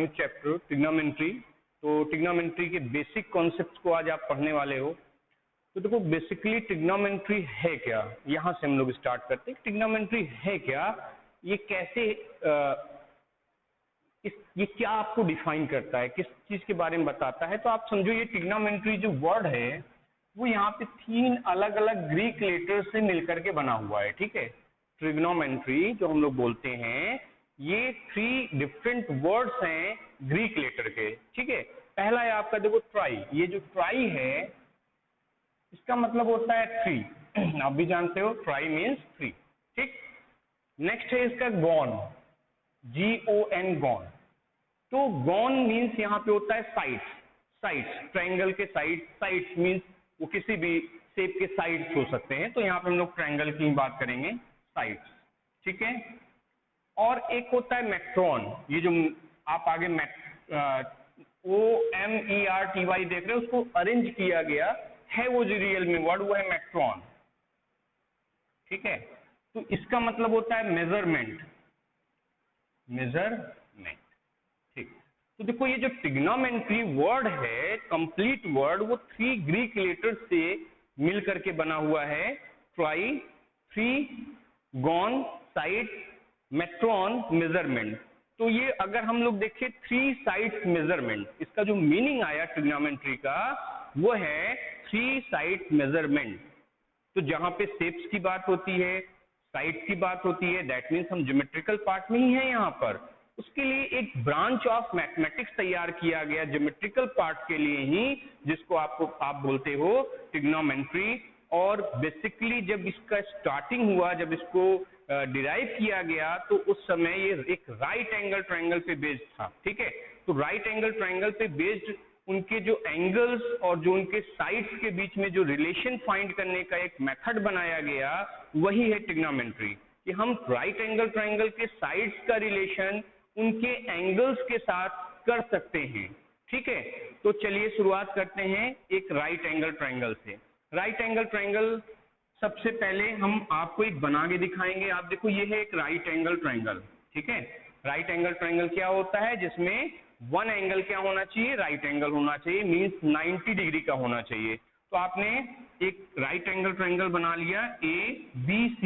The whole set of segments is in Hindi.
New chapter trigonometry. तो ट्रिग्नोमेट्री के बेसिक कॉन्सेप्ट्स को आज आप पढ़ने वाले हो। तो देखो बेसिकली ट्रिग्नोमेट्री है क्या, यहाँ से हम लोग स्टार्ट करते हैं। ट्रिग्नोमेट्री है क्या, ये कैसे ये क्या आपको डिफाइन करता है, किस चीज के बारे में बताता है। तो आप समझो ये ट्रिग्नोमेट्री जो वर्ड है वो यहाँ पे 3 अलग अलग ग्रीक लेटर से मिलकर के बना हुआ है। ठीक है, ट्रिग्नोमेट्री जो हम लोग बोलते हैं ये 3 डिफरेंट वर्ड्स हैं ग्रीक लेटर के। ठीक है, पहला है आपका देखो ट्राई। ये जो ट्राई है इसका मतलब होता है 3, आप भी जानते हो ट्राई मीन्स 3। ठीक, नेक्स्ट है इसका गॉन, GON गॉन। तो गॉन मीन्स यहाँ पे होता है साइड्स, साइड्स ट्रायंगल के साइड, साइड्स मीन्स वो किसी भी शेप के साइड्स हो सकते हैं। तो यहाँ पे हम लोग ट्रायंगल की बात करेंगे, साइड्स। ठीक है, और एक होता है मैक्ट्रॉन। ये जो आप आगे OMERTY देख रहे हो, उसको अरेंज किया गया है वो जो रियल में वर्ड वो है मैक्ट्रॉन। ठीक है, तो इसका मतलब होता है मेजरमेंट, मेजरमेंट। ठीक, तो देखो ये जो ट्रिग्नोमेट्री वर्ड है, कंप्लीट वर्ड, वो 3 ग्रीक लेटर से मिल करके बना हुआ है। Try, 3, gone side, matron measurement. तो ये अगर हम लोग देखें 3 साइड्स मेजरमेंट, इसका जो मीनिंग आया ट्रिग्नोमेट्री का वो है 3 साइड्स मेजरमेंट। तो जहां पे शेप्स की बात होती है, साइड्स की बात होती है, दैट मीन्स हम ज्योमेट्रिकल पार्ट में ही है यहाँ पर। उसके लिए एक ब्रांच ऑफ मैथमेटिक्स तैयार किया गया ज्योमेट्रिकल पार्ट के लिए ही, जिसको आप बोलते हो ट्रिग्नोमेट्री। और बेसिकली जब इसका स्टार्टिंग हुआ, जब इसको डिराइव किया गया, तो उस समय ये एक राइट एंगल ट्रायंगल पे बेस्ड था। ठीक है, तो राइट एंगल ट्रायंगल पे बेस्ड उनके जो एंगल्स और जो उनके साइड्स के बीच में जो रिलेशन फाइंड करने का एक मेथड बनाया गया, वही है ट्रिग्नोमेट्री। कि हम राइट एंगल ट्रायंगल के साइड्स का रिलेशन उनके एंगल्स के साथ कर सकते हैं। ठीक है, तो चलिए शुरुआत करते हैं एक राइट एंगल ट्रायंगल से। राइट एंगल ट्रायंगल सबसे पहले हम आपको एक बना के दिखाएंगे। आप देखो ये है एक राइट एंगल ट्रायंगल। ठीक है, राइट एंगल ट्रायंगल क्या होता है, जिसमें वन एंगल क्या होना चाहिए, राइट एंगल होना चाहिए, मीन्स 90 डिग्री का होना चाहिए। तो आपने एक राइट एंगल ट्रायंगल बना लिया, ABC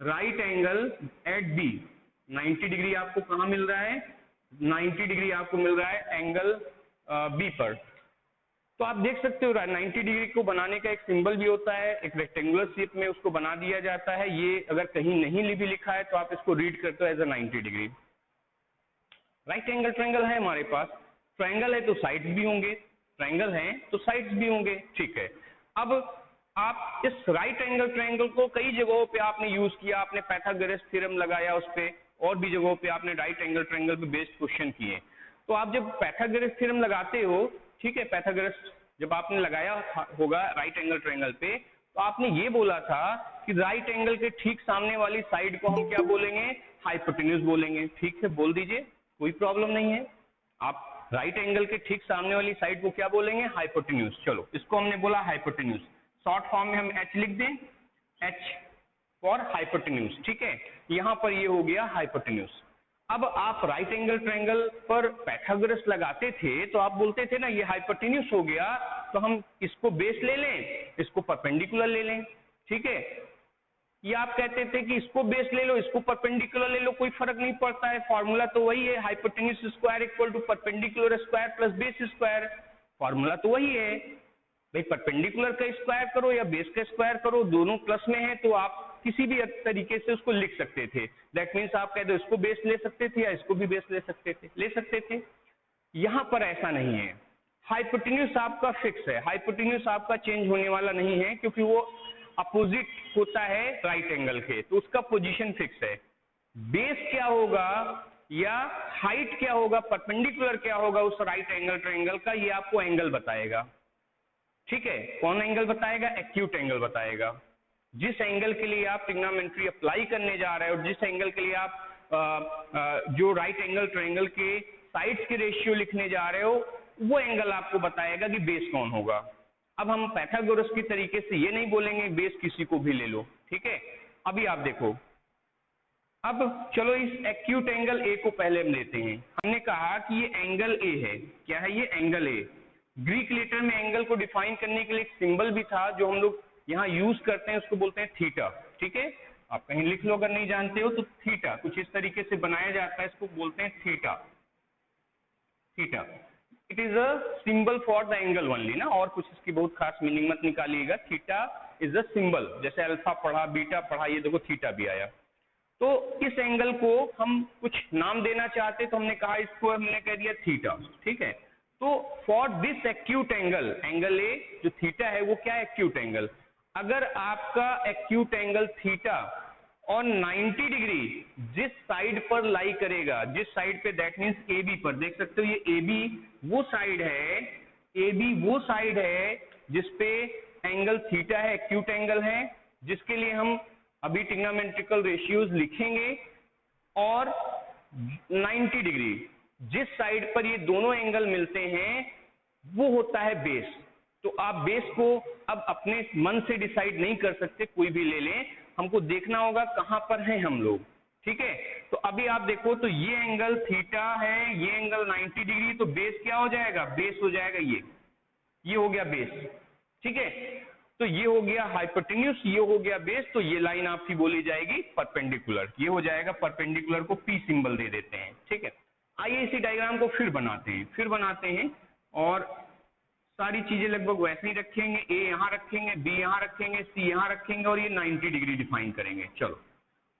right angle at B। 90 degree आपको कहाँ मिल रहा है, 90 डिग्री आपको मिल रहा है एंगल B पर। तो आप देख सकते हो 90 डिग्री को बनाने का एक सिंबल भी होता है, एक रेक्टेंगुलर शेप में उसको बना दिया जाता है। ये अगर कहीं नहीं भी लिखा है तो आप इसको रीड करते हो as a 90 degree. Right angle triangle है हमारे पास, ट्रायंगल है तो साइड्स भी होंगे, ट्रायंगल है तो साइड्स भी होंगे। ठीक है, अब आप इस राइट एंगल ट्रायंगल को कई जगहों पे आपने यूज किया, आपने पाइथागोरस थ्योरम लगाया उस पे, और भी जगहों पे आपने राइट एंगल ट्रायंगल पे बेस्ड क्वेश्चन किए। तो आप जब पाइथागोरस थ्योरम लगाते हो, ठीक है, पाइथागोरस जब आपने लगाया होगा राइट एंगल ट्रायंगल पे, तो आपने ये बोला था कि राइट एंगल के ठीक सामने वाली साइड को हम क्या बोलेंगे, हाइपोटेन्यूज बोलेंगे। ठीक है, बोल दीजिए, कोई प्रॉब्लम नहीं है। आप राइट एंगल के ठीक सामने वाली साइड को क्या बोलेंगे, हाइपोटेन्यूज। चलो इसको हमने बोला हाइपोटेन्यूज, शॉर्ट फॉर्म में हम H लिख दें, H फॉर हाइपोटेन्यूज। ठीक है, यहां पर ये हो गया हाइपोटेन्यूज। अब आप राइट एंगल ट्रायंगल पर पाइथागोरस लगाते थे तो आप बोलते थे ना ये हाइपोटेन्यूज हो गया, तो हम इसको बेस ले लें, इसको परपेंडिकुलर ले लें। ठीक है, ये आप कहते थे कि इसको बेस ले लो, इसको परपेंडिकुलर ले लो, कोई फर्क नहीं पड़ता है, फॉर्मूला तो वही है, hypotenuse square equal to perpendicular square plus base square. Formula तो वही है भाई, परपेंडिकुलर का स्क्वायर करो या बेस का स्क्वायर करो, दोनों प्लस में है, तो आप किसी भी तरीके से उसको लिख सकते थे। दैट मीन्स आप कहते हो इसको बेस ले सकते थे या इसको भी बेस ले सकते थे। यहां पर ऐसा नहीं है, हाइपोटेन्यूज आपका फिक्स है, हाइपोटेन्यूज आपका चेंज होने वाला नहीं है, क्योंकि वो अपोजिट होता है राइट एंगल के, तो उसका पोजीशन फिक्स है। बेस क्या होगा या हाइट क्या होगा, परपेंडिकुलर क्या होगा उस राइट एंगल ट्रायंगल का, ये आपको एंगल बताएगा। ठीक है, कौन एंगल बताएगा, एक्यूट एंगल बताएगा। जिस एंगल के लिए आप ट्रिग्नोमेट्री अप्लाई करने जा रहे हो, जिस एंगल के लिए आप जो राइट एंगल ट्रायंगल के साइड्स के रेशियो लिखने जा रहे हो, वो एंगल आपको बताएगा कि बेस कौन होगा। अब हम पाइथागोरस की तरीके से ये नहीं बोलेंगे बेस किसी को भी ले लो। ठीक है, अभी आप देखो अब चलो इस एक्यूट एंगल ए को पहले हम लेते हैं। हमने कहा कि ये एंगल ए है, क्या है ये एंगल ए। ग्रीक लेटर में एंगल को डिफाइन करने के लिए एक सिंबल भी था जो हम लोग यहाँ यूज करते हैं, उसको बोलते हैं थीटा। ठीक है, आप कहीं लिख लो अगर नहीं जानते हो तो। थीटा कुछ इस तरीके से बनाया जाता है, इसको बोलते हैं theta. Theta it is a symbol for the angle only ना, और कुछ इसकी बहुत खास मीनिंग मत निकालिएगा। थीटा इज अ सिंबल, जैसे अल्फा पढ़ा, बीटा पढ़ा, ये देखो थीटा भी आया। तो इस एंगल को हम कुछ नाम देना चाहते तो हमने कहा, इसको हमने कह दिया थीटा। ठीक है, तो for this acute angle, angle A जो थीटा है वो क्या है, एक्यूट एंगल। अगर आपका एक्यूट एंगल थीटा और 90 डिग्री जिस साइड पर लाई करेगा, जिस साइड पे, दैट मीन्स ए बी पर, देख सकते हो ये ए बी वो साइड है, ए बी वो साइड है जिसपे एंगल थीटा है, एक्यूट एंगल है, जिसके लिए हम अभी ट्रिग्नोमेट्रिकल रेशियोज लिखेंगे। और 90 डिग्री जिस साइड पर ये दोनों एंगल मिलते हैं वो होता है बेस। तो आप बेस को अब अपने मन से डिसाइड नहीं कर सकते, कोई भी ले लें, हमको देखना होगा कहां पर हैं हम लोग। ठीक है, तो अभी आप देखो तो ये एंगल थीटा है, ये एंगल 90 डिग्री, तो बेस क्या हो जाएगा, बेस हो जाएगा ये हो गया बेस। ठीक है, तो ये हो गया हाइपोटेन्यूज, ये हो गया बेस, तो ये लाइन आपकी बोली जाएगी परपेंडिकुलर, ये हो जाएगा परपेंडिकुलर, को पी सिंबल दे देते हैं। ठीक है, आइए इसी डायग्राम को फिर बनाते हैं और सारी चीजें लगभग वैसे ही रखेंगे। ए यहाँ रखेंगे, बी यहाँ रखेंगे, सी यहाँ रखेंगे और ये 90 डिग्री डिफाइन करेंगे। चलो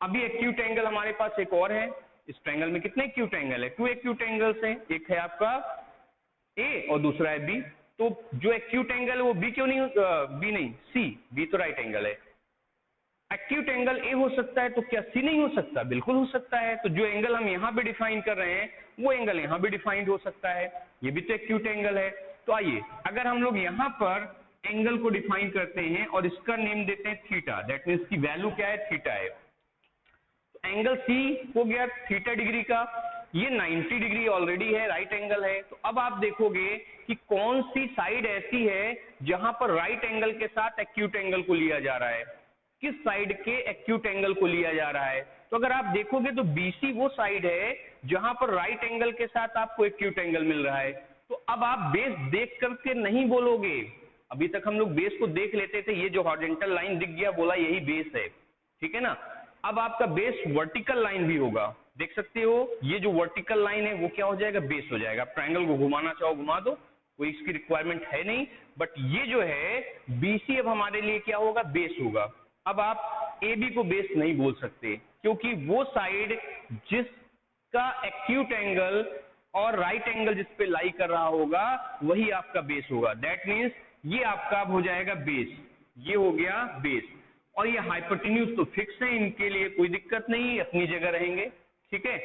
अभी एक्यूट एंगल हमारे पास एक और है। इस ट्रायंगल में कितने एक्यूट एंगल है, 2 एक्यूट एंगल्स हैं, एक है आपका ए और दूसरा है बी। तो जो एक्यूट एंगल है वो बी क्यों नहीं, बी नहीं सी, बी तो राइट एंगल है। एक्यूट एंगल ए हो सकता है तो क्या सी नहीं हो सकता, बिल्कुल हो सकता है। तो जो एंगल हम यहाँ पे डिफाइन कर रहे हैं वो एंगल यहाँ भी डिफाइंड हो सकता है, ये भी तो एक्यूट एंगल है। तो आइए अगर हम लोग यहाँ पर एंगल को डिफाइन करते हैं और इसका नेम देते हैं थीटा, दैट मीन्स की वैल्यू क्या है, थीटा है। तो एंगल सी हो गया थीटा डिग्री का, ये 90 डिग्री ऑलरेडी है, राइट एंगल है। तो अब आप देखोगे कि कौन सी साइड ऐसी है जहां पर राइट एंगल के साथ एक्यूट एंगल को लिया जा रहा है, किस साइड के एक्यूट एंगल को लिया जा रहा है। तो अगर आप देखोगे तो बीसी वो साइड है जहां पर राइट एंगल के साथ आपको एक्यूट एंगल मिल रहा है। तो अब आप बेस देख करके नहीं बोलोगे, अभी तक हम लोग बेस को देख लेते थे, ये जो हॉरिजॉन्टल लाइन दिख गया बोला यही बेस है। ठीक है ना, अब आपका बेस वर्टिकल लाइन भी होगा, देख सकते हो ये जो वर्टिकल लाइन है वो क्या हो जाएगा, बेस हो जाएगा। ट्रायंगल को घुमाना चाहो घुमा दो, कोई इसकी रिक्वायरमेंट है नहीं, बट ये जो है बीसी अब हमारे लिए क्या होगा, बेस होगा। अब आप ए बी को बेस नहीं बोल सकते क्योंकि वो साइड जिसका एक्यूट एंगल और राइट एंगल जिस पे लाई कर रहा होगा वही आपका बेस होगा। दैट मीन्स ये आपका हो जाएगा बेस, ये हो गया बेस। और ये हाइपोटेन्यूज तो फिक्स है, इनके लिए कोई दिक्कत नहीं, अपनी जगह रहेंगे। ठीक है,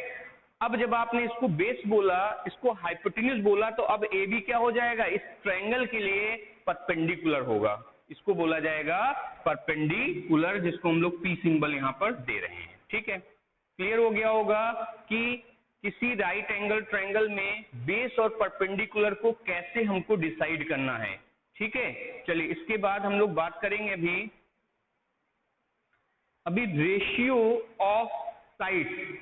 अब जब आपने इसको बेस बोला, इसको हाइपोटेन्यूज बोला, तो अब ए बी क्या हो जाएगा, इस ट्रायंगल के लिए परपेंडिकुलर होगा, इसको बोला जाएगा परपेंडिकुलर, जिसको हम लोग पी सिंबल यहां पर दे रहे हैं। ठीक है, क्लियर हो गया होगा कि किसी राइट एंगल ट्रायंगल में बेस और परपेंडिकुलर को कैसे हमको डिसाइड करना है। ठीक है, चलिए इसके बाद हम लोग बात करेंगे अभी रेशियो ऑफ साइड्स।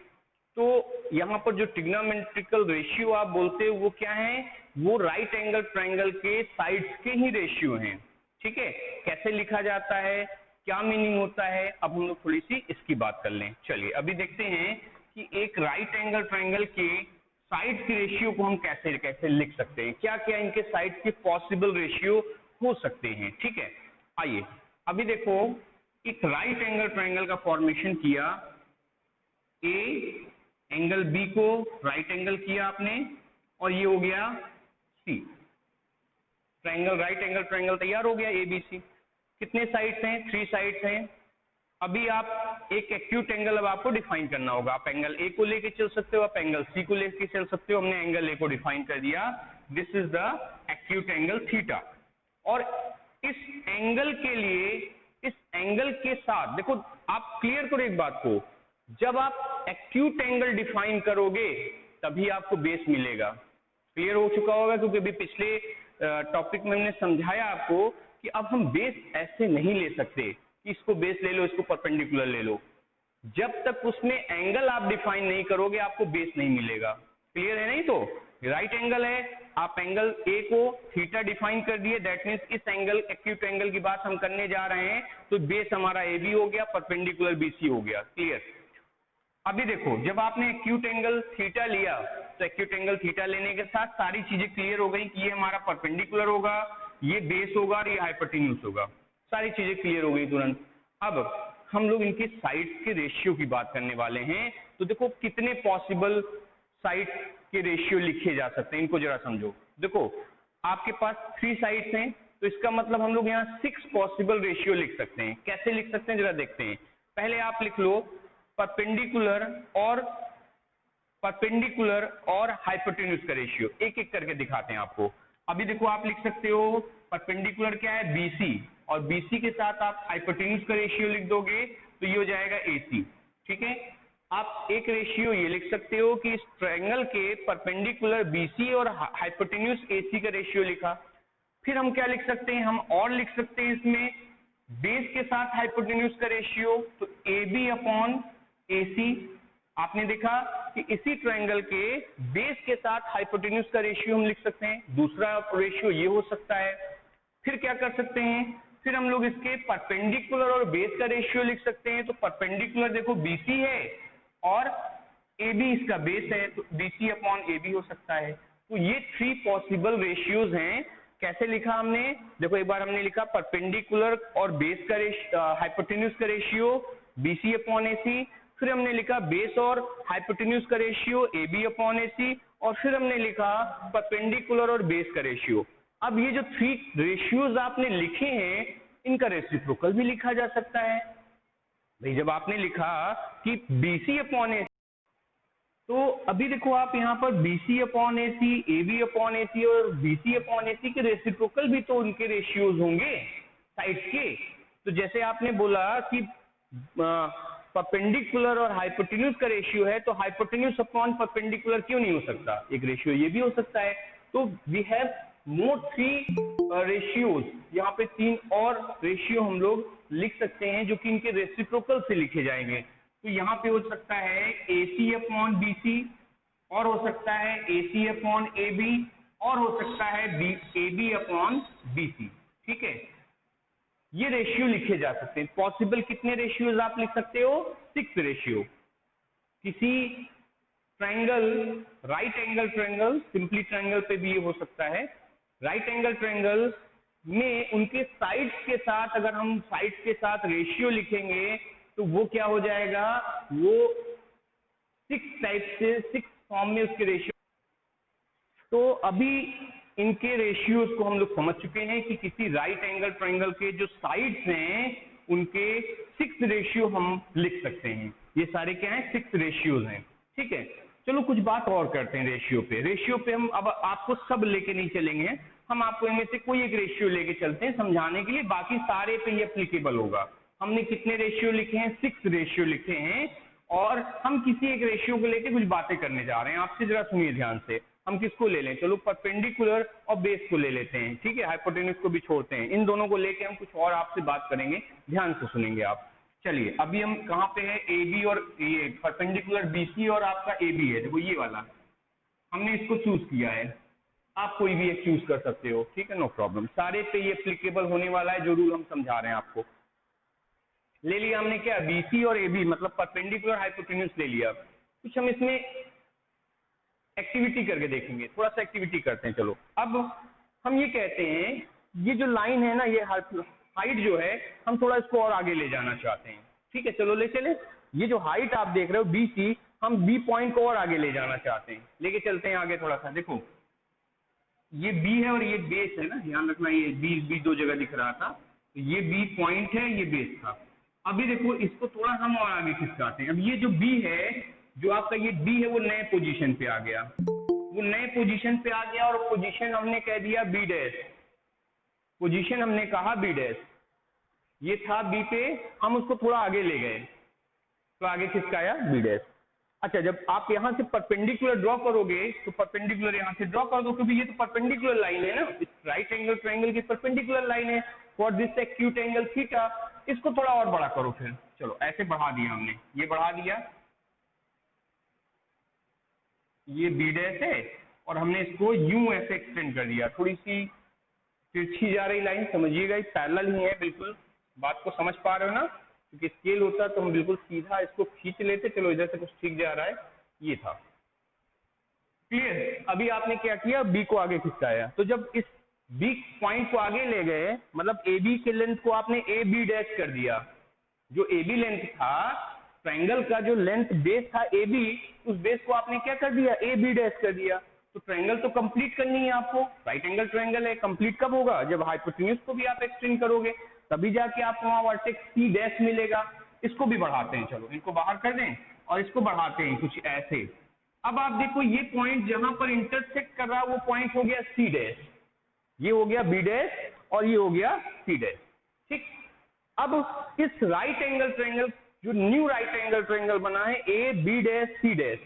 तो यहां पर जो ट्रिग्नोमेट्रिकल रेशियो आप बोलते हो वो क्या है, वो राइट एंगल ट्रायंगल के साइड्स के ही रेशियो हैं। ठीक है, कैसे लिखा जाता है, क्या मीनिंग होता है, अब हम लोग थोड़ी सी इसकी बात कर लें। चलिए अभी देखते हैं कि एक राइट एंगल ट्रायंगल के साइड्स की रेशियो को हम कैसे कैसे लिख सकते हैं, क्या क्या इनके साइड्स के पॉसिबल रेशियो हो सकते हैं। ठीक है, आइए अभी देखो, एक राइट एंगल ट्रायंगल का फॉर्मेशन किया, ए एंगल बी को राइट एंगल किया आपने, और ये हो गया सी, ट्रायंगल राइट एंगल ट्रायंगल तैयार हो गया एबीसी। कितने साइड्स हैं, 3 साइड्स हैं। अभी आप एक एक्यूट एंगल अब आपको डिफाइन करना होगा, आप एंगल ए को लेके चल सकते हो, आप एंगल सी को लेके चल सकते हो। हमने एंगल ए को डिफाइन कर दिया, this is the acute angle theta. और इस एंगल के लिए, इस एंगल के साथ देखो, आप क्लियर करो एक बात को, जब आप एक्यूट एंगल डिफाइन करोगे तभी आपको बेस मिलेगा। क्लियर हो चुका होगा, क्योंकि अभी पिछले टॉपिक में हमने समझाया आपको कि अब हम बेस ऐसे नहीं ले सकते कि इसको बेस ले लो, इसको परपेंडिकुलर ले लो। जब तक उसमें एंगल आप डिफाइन नहीं करोगे आपको बेस नहीं मिलेगा। क्लियर है? नहीं तो राइट एंगल है, आप एंगल ए को थीटा डिफाइन कर दिए, दैट मीन्स इस एंगल एक्यूट एंगल की बात हम करने जा रहे हैं, तो बेस हमारा ए बी हो गया, परपेंडिकुलर बी सी हो गया। क्लियर? अभी देखो, जब आपने एक्यूट एंगल थीटा लिया तो एक्यूट एंगल थीटा लेने के साथ सारी चीजें क्लियर हो गई कि ये हमारा परपेंडिकुलर होगा, ये बेस होगा और ये हाइपोटेन्यूज होगा, सारी चीजें क्लियर हो गई तुरंत। अब हम लोग इनकी साइड्स के रेशियो की बात करने वाले हैं। तो देखो कितने पॉसिबल साइड के रेशियो लिखे जा सकते हैं, इनको जरा समझो। देखो आपके पास 3 साइड्स हैं, तो इसका मतलब हम लोग यहाँ 6 पॉसिबल रेशियो लिख सकते हैं। कैसे लिख सकते हैं जरा देखते हैं। पहले आप लिख लो परपेंडिकुलर और हाइपोटेन्यूज का रेशियो, एक एक करके दिखाते हैं आपको। अभी देखो आप लिख सकते हो परपेंडिकुलर क्या है, BC, और BC के साथ आप हाइपोटेन्यूज का रेशियो लिख दोगे तो ये हो जाएगा AC। ठीक है? आप एक रेशियो ये लिख सकते हो कि इस ट्रायंगल के परपेंडिकुलर BC और हाइपोटेन्यूज AC का रेशियो लिखा। फिर हम क्या लिख सकते हैं, हम और लिख सकते हैं इसमें बेस के साथ हाइपोटेन्यूज का रेशियो, तो AB अपॉन AC। आपने देखा कि इसी ट्रायंगल के बेस के साथ हाइपोटेन्यूज का रेशियो हम लिख सकते हैं। दूसरा रेशियो ये हो सकता है। फिर क्या कर सकते हैं, फिर हम लोग इसके परपेंडिकुलर और बेस का रेशियो लिख सकते हैं। तो परपेंडिकुलर देखो BC है और AB इसका बेस है, तो BC अपॉन AB हो सकता है। तो ये 3 पॉसिबल रेशियोज हैं। कैसे लिखा हमने, देखो एक बार हमने लिखा परपेंडिकुलर और बेस का हाइपोटेन्यूज का रेशियो BC अपॉन AC, फिर हमने लिखा बेस और हाइपोटेन्यूज का रेशियो AB अपॉन AC, और फिर हमने लिखा परपेंडिकुलर और बेस का रेशियो। अब ये जो 3 रेशियोज आपने लिखे हैं, इनका रेसिप्रोकल भी लिखा जा सकता है। भाई जब आपने लिखा कि BC अपॉन AC, तो अभी देखो आप यहाँ पर BC upon AC, AB upon AC और BC अपॉन AC के रेसिप्रोकल भी तो उनके रेशियोज होंगे साइड्स के। तो जैसे आपने बोला कि परपेंडिकुलर और हाइपोटेन्यूज का रेशियो है, तो हाइपोटेन्यूज अपॉन परपेंडिकुलर क्यों नहीं हो सकता, एक रेशियो ये भी हो सकता है। तो वी हैव मोर 3 रेशियोज, यहाँ पे 3 और रेशियो हम लोग लिख सकते हैं जो कि इनके रेसिप्रोकल से लिखे जाएंगे। तो यहाँ पे हो सकता है AC अपॉन BC, और हो सकता है AC अपॉन AB, और हो सकता है AB अपॉन BC। ठीक है? ये रेशियो लिखे जा सकते हैं। पॉसिबल कितने रेशियोज आप लिख सकते हो, 6 रेशियो। किसी triangle, right angle triangle, simply triangle पे भी ये हो सकता है। राइट एंगल ट्रायंगल में उनके साइड्स के साथ, अगर हम साइड्स के साथ रेशियो लिखेंगे तो वो क्या हो जाएगा, वो 6 टाइप से 6 फॉर्म में उसके रेशियो। तो अभी इनके रेशियोज को हम लोग समझ चुके हैं कि किसी राइट एंगल ट्रायंगल के जो साइड्स हैं उनके 6 रेशियो हम लिख सकते हैं। ये सारे क्या हैं, 6 रेशियोज हैं। ठीक है? चलो कुछ बात और करते हैं रेशियो पे। रेशियो पे हम अब आपको सब लेके नहीं चलेंगे, हम आपको इनमें से कोई एक रेशियो लेके चलते हैं समझाने के लिए, बाकी सारे पे ये एप्लीकेबल होगा। हमने कितने रेशियो लिखे हैं, 6 रेशियो लिखे हैं, और हम किसी एक रेशियो को लेके कुछ बातें करने जा रहे हैं। आपसे जरा सुनिए ध्यान से। हम किसको ले लें, चलो परपेंडिकुलर और बेस को ले लेते हैं। ठीक है? हाइपोटेन्यूज को भी छोड़ते हैं, इन दोनों को लेके हम कुछ और आपसे बात करेंगे, ध्यान से सुनेंगे आप। चलिए अभी हम कहाँ पे हैं, AB और ये परपेंडिकुलर BC और आपका AB है, देखो ये वाला हमने इसको चूज किया है। आप कोई भी एक चूज कर सकते हो, ठीक है, नो प्रॉब्लम। सारे पे ये एप्लीकेबल होने वाला है जो रूल हम समझा रहे हैं आपको। ले लिया हमने क्या, BC और AB, मतलब परपेंडिकुलर हाइपोटेन्यूज ले लिया। कुछ हम इसमें एक्टिविटी करके देखेंगे, थोड़ा सा एक्टिविटी करते हैं। चलो अब हम ये कहते हैं, ये जो लाइन है ना, ये हाइट जो है, हम थोड़ा इसको और आगे ले जाना चाहते हैं। ठीक है? चलो ले चले। ये जो हाइट आप देख रहे हो BC, हम B पॉइंट को और आगे ले जाना चाहते हैं, लेके चलते हैं आगे थोड़ा सा। देखो ये B है और ये बेस है ना, ध्यान रखना, ये B दो जगह दिख रहा था, तो ये B पॉइंट है, ये बेस था। अभी देखो इसको थोड़ा हम और आगे खिसकाते हैं। अब ये जो B है, जो आपका ये B है, वो नए पोजीशन पे आ गया, वो नए पोजीशन पे आ गया, और पोजीशन हमने कह दिया B डैश, पोजीशन हमने कहा B डैश, ये था B पे, हम उसको थोड़ा आगे ले गए, तो आगे खिसकाया B डैश। अच्छा, जब आप यहां से परपेंडिकुलर ड्रॉ करोगे तो परपेंडिकुलर यहां से ड्रॉ कर दो, क्योंकि ये तो परपेंडिकुलर लाइन है ना, इस राइट एंगल ट्रायंगल की परपेंडिकुलर लाइन है। For this acute angle theta. इसको थोड़ा और बड़ा करो फिर, चलो ऐसे बढ़ा दिया हमने, ये बढ़ा दिया, ये बी डैश है और हमने इसको यूं ऐसे एक्सटेंड कर दिया, थोड़ी सी तिरछी जा रही लाइन, समझिएगा पैरेलल ही है बिल्कुल, बात को समझ पा रहे हो ना, क्योंकि स्केल होता तो हम बिल्कुल सीधा इसको खींच लेते, चलो इधर से कुछ ठीक जा रहा है, ये था क्लियर। अभी आपने क्या किया, बी को आगे खिंचाया, तो जब इस बी पॉइंट को आगे ले गए, मतलब ए बी के लेंथ को आपने ए बी डैश कर दिया, जो ए बी लेंथ था ट्रायंगल का, जो लेंथ बेस था ए बी, उस बेस को आपने क्या कर दिया, ए बी डैश कर दिया। तो ट्रायंगल तो कंप्लीट करनी है आपको, राइट एंगल ट्रायंगल है, कंप्लीट कब होगा, जब हाइपोटेन्यूज को भी आप एक्सटेंड करोगे, तभी जाके आपको वहां वर्टेक्स सी डैश मिलेगा। इसको भी बढ़ाते हैं, चलो इनको बाहर कर दें और इसको बढ़ाते हैं कुछ ऐसे। अब आप देखो ये पॉइंट जहां पर इंटरसेक्ट कर रहा है वो पॉइंट हो गया सी डैश, ये हो गया बी डैश और ये हो गया सी डैश, ठीक। अब इस राइट एंगल ट्रायंगल, जो न्यू राइट एंगल ट्रायंगल बना है A B dash C dash,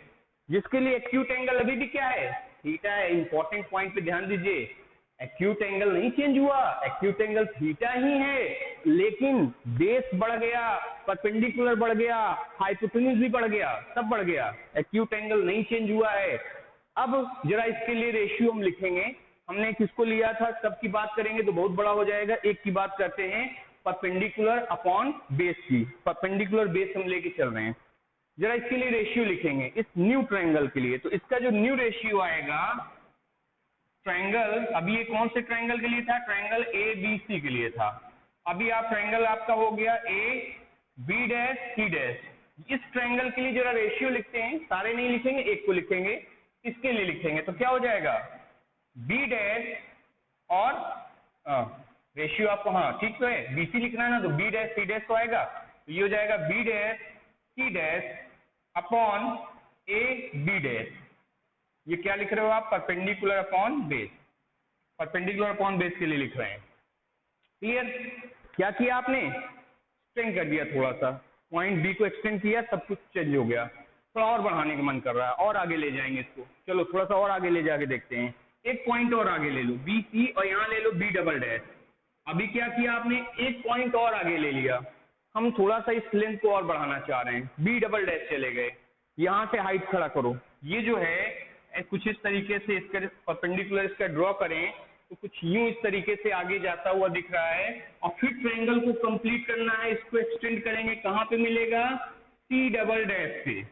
जिसके लिए एक्यूट एंगल अभी भी क्या है, थीटा है। इंपॉर्टेंट पॉइंट पे ध्यान दीजिए, एक्यूट एंगल नहीं चेंज हुआ, एक्यूट एंगल थीटा ही है, लेकिन बेस बढ़ गया, परपेंडिकुलर बढ़ गया, हाइपोटेन्यूज भी बढ़ गया, सब बढ़ गया, एक्यूट एंगल नहीं चेंज हुआ है। अब जरा इसके लिए रेशियो हम लिखेंगे, हमने किसको लिया था, सब की बात करेंगे तो बहुत बड़ा हो जाएगा, एक की बात करते हैं, परपेंडिकुलर अपॉन बेस की, परपेंडिकुलर बेस हम लेके चल रहे हैं। जरा इसके लिए रेशियो लिखेंगे इस न्यू ट्रायंगल के लिए, तो इसका जो न्यू रेशियो आएगा, ट्रायंगल, अभी ये कौन से ट्रायंगल के लिए था, ट्रायंगल ए बी सी के लिए था, अभी आप ट्रायंगल आपका हो गया A B dash C dash. इस ट्रायंगल के लिए जरा रेशियो लिखते हैं, सारे नहीं लिखेंगे, एक को लिखेंगे, इसके लिए लिखेंगे, तो क्या हो जाएगा, बी डैश और रेशियो आपको, हाँ ठीक तो है, बीसी लिखना है ना, तो बी डैश सी डैश तो आएगा, तो ये हो जाएगा B dash C dash upon A B dash. ये क्या लिख रहे हो आप, perpendicular upon base, perpendicular upon base के लिए लिख रहे हैं, क्लियर। क्या किया आपने, एक्सटेंड कर दिया, थोड़ा सा पॉइंट बी को एक्सटेंड किया, सब कुछ चेंज हो गया, थोड़ा और बढ़ाने का मन कर रहा है, और आगे ले जाएंगे इसको, चलो थोड़ा सा और आगे ले जाके देखते हैं, एक पॉइंट और आगे ले लो बी सी, और यहाँ ले लो बी डबल डैश। अभी क्या किया आपने, एक पॉइंट और आगे ले लिया, हम थोड़ा सा इस लेंथ को और बढ़ाना चाह रहे हैं, बी डबल डैश चले गए, यहां से हाइट खड़ा करो, ये जो है कुछ इस तरीके से इसका परपेंडिकुलर इसका ड्रॉ करें, तो कुछ यूं इस तरीके से आगे जाता हुआ दिख रहा है, और फिर ट्रायंगल को कंप्लीट करना है, इसको एक्सटेंड करेंगे, कहां पे मिलेगा, सी डबल डैश पे।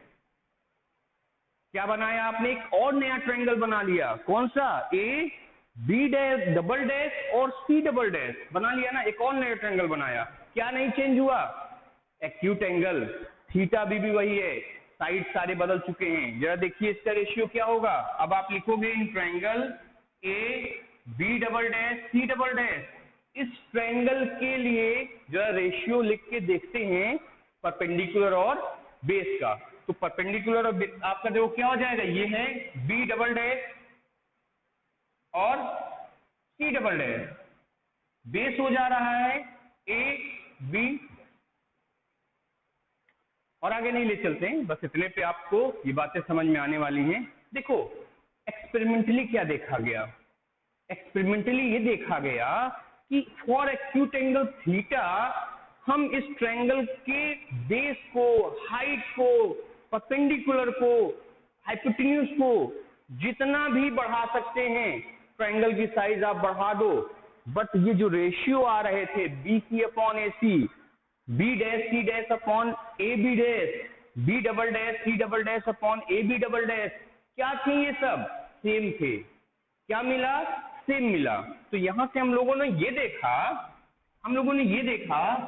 क्या बनाया आपने, एक और नया ट्रायंगल बना लिया, कौन सा, A B dash double dash और सी डबल डैश बना लिया ना, एक और नया ट्रायंगल बनाया, क्या नहीं चेंज हुआ, एक्यूट एंगल, थीटा भी वही है, साइड सारे बदल चुके हैं। जरा देखिए इसका रेशियो क्या होगा, अब आप लिखोगे in triangle A B double dash C double dash, इस ट्रायंगल के लिए जरा रेशियो लिख के देखते हैं परपेंडिकुलर और बेस का, तो परपेंडिकुलर और आपका देखो क्या हो जाएगा, ये है बी डबल डैश और सी डबल डैश, बेस हो जा रहा है ए बी, और आगे नहीं ले चलते हैं, बस इतने पे आपको ये बातें समझ में आने वाली हैं। देखो एक्सपेरिमेंटली क्या देखा गया, एक्सपेरिमेंटली ये देखा गया कि फॉर एक्यूट एंगल थीटा हम इस ट्रायंगल के बेस को, हाइट को, परपेंडिकुलर को, हाइपोटेन्यूज को जितना भी बढ़ा सकते हैं, ट्रायंगल की साइज आप बढ़ा दो, बट ये जो रेशियो आ रहे थे B C upon A C, B dash C dash upon A B dash, B double dash C double dash upon A B double dash, क्या थे ये सब, सेम थे, क्या मिला, सेम मिला। तो यहां से हम लोगों ने ये देखा,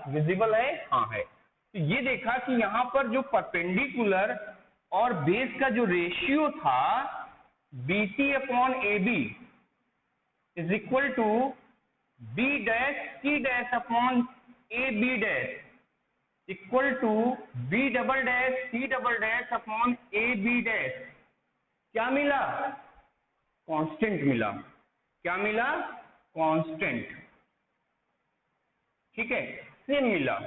विजिबल है, हाँ है, तो ये देखा कि यहां पर जो परपेंडिकुलर और बेस का जो रेशियो था B C upon A B is equal to B dash C dash upon A B dash equal to B double dash C double dash upon A B dash. क्या मिला, कांस्टेंट मिला, क्या मिला, कांस्टेंट, ठीक है, सेम मिला,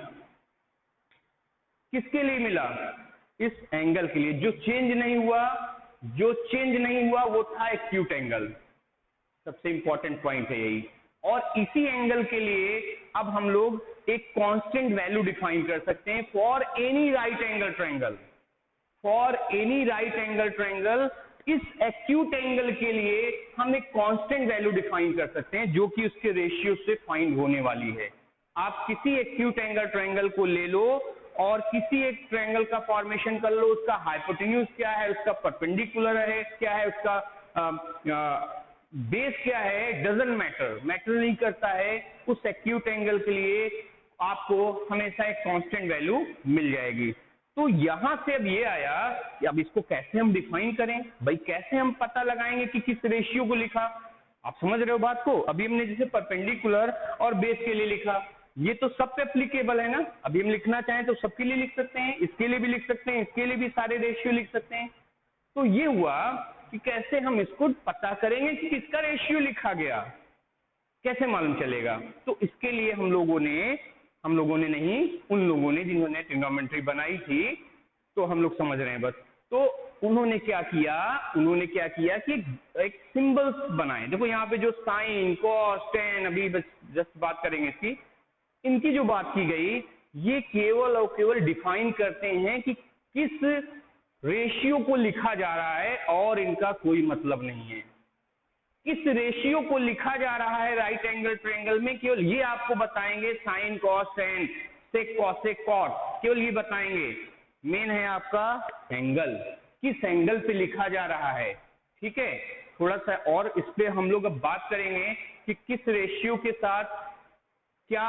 किसके लिए मिला, इस एंगल के लिए, जो चेंज नहीं हुआ वो था एक्यूट एंगल, सबसे इंपॉर्टेंट पॉइंट है यही, और इसी एंगल के लिए अब हम लोग एक कांस्टेंट वैल्यू डिफाइन कर सकते हैं for any right angle triangle. For any right angle triangle, इस एक्यूट एंगल के लिए हम एक कांस्टेंट वैल्यू डिफाइन कर सकते हैं जो कि उसके रेशियो से फाइंड होने वाली है। आप किसी एक्यूट एंगल ट्रायंगल को ले लो और किसी एक ट्रायंगल का फॉर्मेशन कर लो, उसका हाइपोटेन्यूज क्या है, उसका परपेंडिकुलर है क्या है, उसका बेस क्या है, डजंट मैटर नहीं करता है। उस एक्यूट एंगल के लिए आपको हमेशा एक कांस्टेंट वैल्यू मिल जाएगी। तो यहां से अब ये आया कि अब इसको कैसे हम डिफाइन करें, भाई कैसे हम पता लगाएंगे कि किस रेशियो को लिखा। आप समझ रहे हो बात को? अभी हमने जैसे परपेंडिकुलर और बेस के लिए लिखा, ये तो सब पे एप्लीकेबल है ना। अभी हम लिखना चाहें तो सबके लिए लिख सकते हैं, इसके लिए भी लिख सकते हैं, इसके लिए भी सारे रेशियो लिख सकते हैं। तो ये हुआ कि कैसे हम इसको पता करेंगे कि किसका रेशियो लिखा गया, कैसे मालूम चलेगा। तो इसके लिए हम लोगों ने नहीं, उन लोगों ने जिन्होंने ट्रिग्नोमेट्री बनाई थी, तो हम लोग समझ रहे हैं बस। तो उन्होंने क्या किया कि एक सिंबल्स बनाए। देखो यहाँ पे जो साइन, कॉस, टेन, अभी बस जस्ट बात करेंगे इसकी, इनकी जो बात की गई, ये केवल और केवल डिफाइन करते हैं कि किस रेशियो को लिखा जा रहा है और इनका कोई मतलब नहीं है। किस रेशियो को लिखा जा रहा है राइट एंगल ट्रायंगल में, केवल ये आपको बताएंगे। साइन, कॉस, टेन, सेक, कॉसेक, कॉट, केवल ये बताएंगे। मेन है आपका एंगल, किस एंगल पे लिखा जा रहा है। ठीक है, थोड़ा सा और इस पे हम लोग अब बात करेंगे कि किस रेशियो के साथ क्या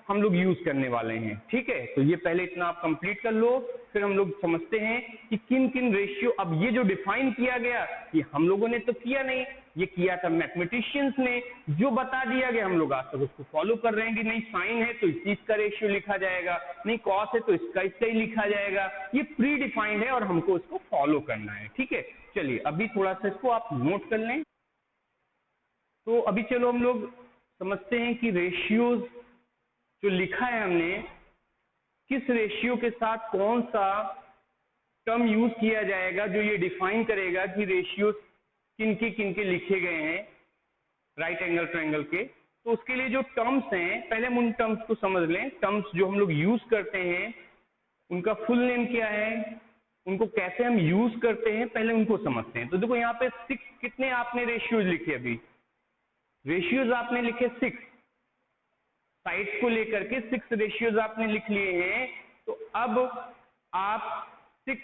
हम लोग यूज करने वाले हैं। ठीक है, तो ये पहले इतना आप कंप्लीट कर लो, फिर हम लोग समझते हैं कि किन किन रेशियो। अब ये जो डिफाइन किया गया, ये हम लोगों ने तो किया नहीं, ये किया था मैथमेटिशियंस ने। जो बता दिया गया हम लोग आज तक उसको फॉलो कर रहे हैं कि नहीं साइन है तो इस चीज का रेशियो लिखा जाएगा, नहीं कॉस है तो इसका ही लिखा जाएगा। ये प्री डिफाइंड है और हमको इसको फॉलो करना है। ठीक है, चलिए अभी थोड़ा सा इसको आप नोट कर लें। तो अभी चलो हम लोग समझते हैं कि रेशियोज जो लिखा है हमने, किस रेशियो के साथ कौन सा टर्म यूज किया जाएगा जो ये डिफाइन करेगा कि रेशियोज किनके लिखे गए हैं राइट एंगल ट्रायंगल के। तो उसके लिए जो टर्म्स हैं, पहले हम उन टर्म्स को समझ लें। टर्म्स जो हम लोग यूज करते हैं उनका फुल नेम क्या है, उनको कैसे हम यूज करते हैं, पहले उनको समझते हैं। तो देखो यहाँ पे 6 कितने आपने रेशियोज लिखे, अभी रेशियोज आपने लिखे 6, साइड्स को लेकर के 6 रेशियोज आपने लिख लिए हैं। तो अब आप 6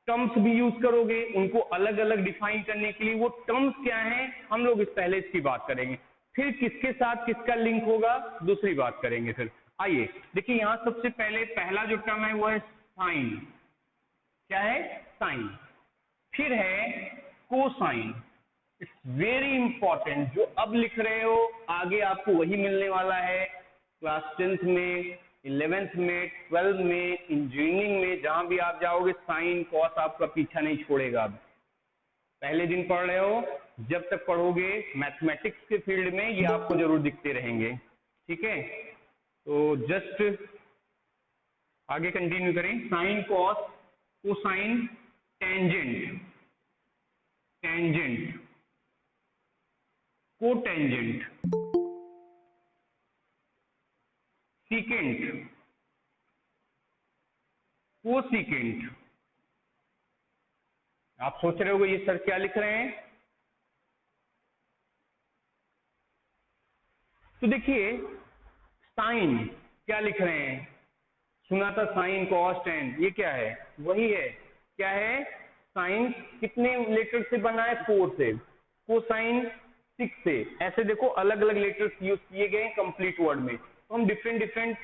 टर्म्स भी यूज करोगे उनको अलग अलग डिफाइन करने के लिए। वो टर्म्स क्या हैं हम लोग पहले इसकी बात करेंगे, फिर किसके साथ किसका लिंक होगा दूसरी बात करेंगे। फिर आइए देखिए, यहाँ सबसे पहले पहला जो टर्म है वो है साइन। क्या है? साइन। फिर है कोसाइन। इट्स वेरी इंपॉर्टेंट, जो अब लिख रहे हो आगे आपको वही मिलने वाला है क्लास 10th में, 11th में, 12th में, इंजीनियरिंग में, जहां भी आप जाओगे साइन कॉस आपका पीछा नहीं छोड़ेगा। अब पहले दिन पढ़ रहे हो, जब तक पढ़ोगे मैथमेटिक्स के फील्ड में ये आपको जरूर दिखते रहेंगे। ठीक है, तो जस्ट आगे कंटिन्यू करें। Sine, cos, cosine, tangent, tangent, cotangent, secant, cosecant. आप सोच रहे होगे ये सर क्या लिख रहे हैं। तो देखिए साइन क्या लिख रहे हैं, सुना था साइन कॉस टेन, ये क्या है? वही है। क्या है? साइन कितने लेटर से बना है? 4 से। कोसाइन 6 से। ऐसे देखो अलग अलग लेटर्स यूज किए गए कंप्लीट वर्ड में। तो हम डिफरेंट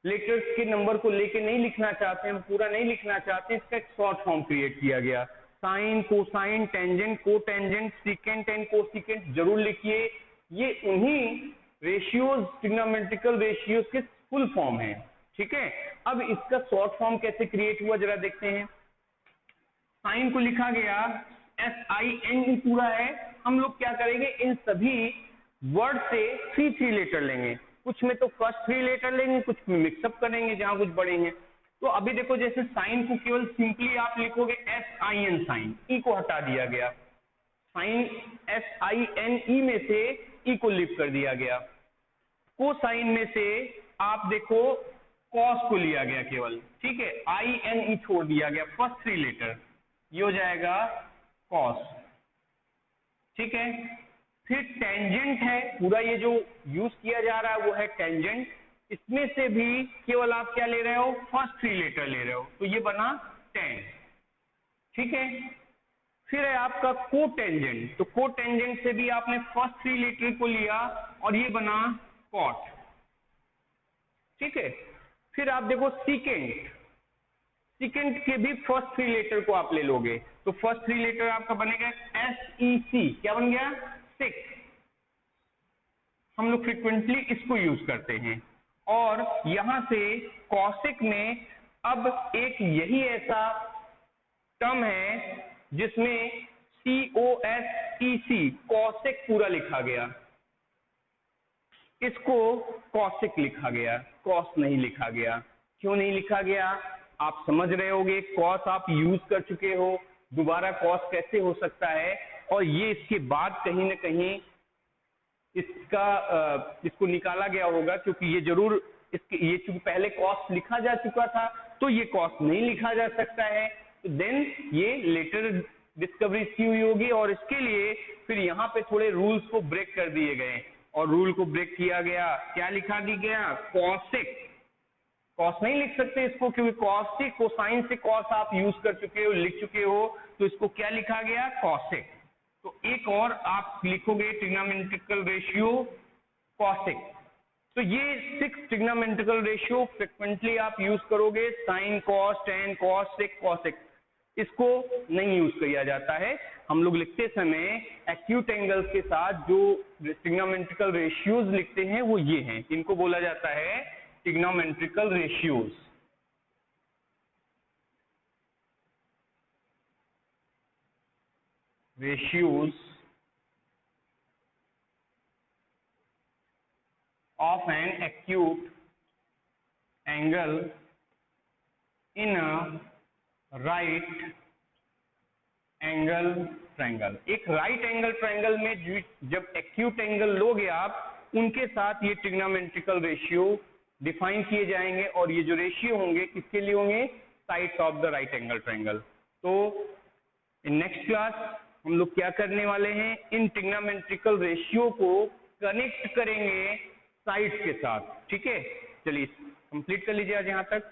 लेटर्स के नंबर को लेके नहीं लिखना चाहते, हम पूरा नहीं लिखना चाहते, इसका एक शॉर्ट फॉर्म क्रिएट किया गया। Sine, cosine, tangent, cotangent, secant and cosecant जरूर लिखिए। ये उन्हीं रेशियोज, ट्रिग्नोमेट्रिकल रेशियोज के फुल फॉर्म है। ठीक है, अब इसका शॉर्ट फॉर्म कैसे क्रिएट हुआ जरा देखते हैं। साइन को लिखा गया SIN पूरा है। हम लोग क्या करेंगे, इन सभी वर्ड से 3 लेटर लेंगे, कुछ में तो फर्स्ट 3 लेटर लेंगे, कुछ में मिक्सअप करेंगे जहां कुछ बड़े हैं। तो अभी देखो जैसे साइन को केवल सिंपली आप लिखोगे SIN, साइन, ई को हटा दिया गया। साइन SINE में से ई को लिप कर दिया गया। कोसाइन में से आप देखो कॉस को लिया गया केवल, ठीक है, आई एन ई छोड़ दिया गया, फर्स्ट 3 लेटर, ये हो जाएगा कॉस, ठीक है। फिर टेंजेंट है, पूरा ये जो यूज किया जा रहा है वो है टेंजेंट, इसमें से भी केवल आप क्या ले रहे हो, फर्स्ट 3 लेटर ले रहे हो, तो ये बना टेन, ठीक है। फिर है आपका कोटेंजेंट, तो कोटेंजेंट से भी आपने फर्स्ट 3 लेटर को लिया और ये बना कॉट, ठीक है। फिर आप देखो सीकेंट, सीकेंट के भी फर्स्ट 3 लेटर को आप ले लोगे, तो फर्स्ट 3 लेटर आपका बनेगा SEC, क्या बन गया, 6। हम लोग फ्रिक्वेंटली इसको यूज करते हैं। और यहां से कॉसिक में अब एक यही ऐसा टर्म है जिसमें COSEC, कॉसिक पूरा लिखा गया, इसको कॉसिक लिखा गया, कॉस नहीं लिखा गया। क्यों नहीं लिखा गया, आप समझ रहे होगे, कॉस आप यूज कर चुके हो, दोबारा कॉस कैसे हो सकता है, और ये इसके बाद कहीं ना कहीं इसको निकाला गया होगा, क्योंकि ये जरूर ये चूंकि पहले कॉस लिखा जा चुका था तो ये कॉस नहीं लिखा जा सकता है, तो देन ये लेटर डिस्कवरी इसकी हुई होगी, और इसके लिए फिर यहाँ पे थोड़े रूल्स को ब्रेक कर दिए गए, और रूल को ब्रेक किया गया, क्या लिखा गया, कॉसिक। कॉस नहीं लिख सकते इसको, क्योंकि कॉसिक कोसाइन से कॉस आप यूज कर चुके हो, लिख चुके हो, तो इसको क्या लिखा गया, कॉसिक। तो एक और आप लिखोगे ट्रिग्नोमेट्रिकल रेशियो कॉसिक। तो ये 6 ट्रिग्नोमेट्रिकल रेशियो फ्रिक्वेंटली आप यूज करोगे, साइन कॉस, टेन कॉस, सेक कॉसिक, इसको नहीं यूज किया जाता है। हम लोग लिखते समय एक्यूट एंगल्स के साथ जो ट्रिग्नोमेट्रिकल रेशियोज लिखते हैं वो ये हैं, इनको बोला जाता है trigonometrical ratios. ratios of an acute angle in a right angle triangle। एक राइट एंगल ट्रायंगल में जब एक्यूट एंगल लोगे आप, उनके साथ ये ट्रिग्नोमेट्रिकल रेशियो डिफाइन किए जाएंगे, और ये जो रेशियो होंगे किसके लिए होंगे, sides of the right angle triangle. तो इन नेक्स्ट क्लास हम लोग क्या करने वाले हैं, इन ट्रिग्नोमेट्रिकल रेशियो को कनेक्ट करेंगे साइड्स के साथ, ठीक है। चलिए कंप्लीट कर लीजिए आज यहाँ तक।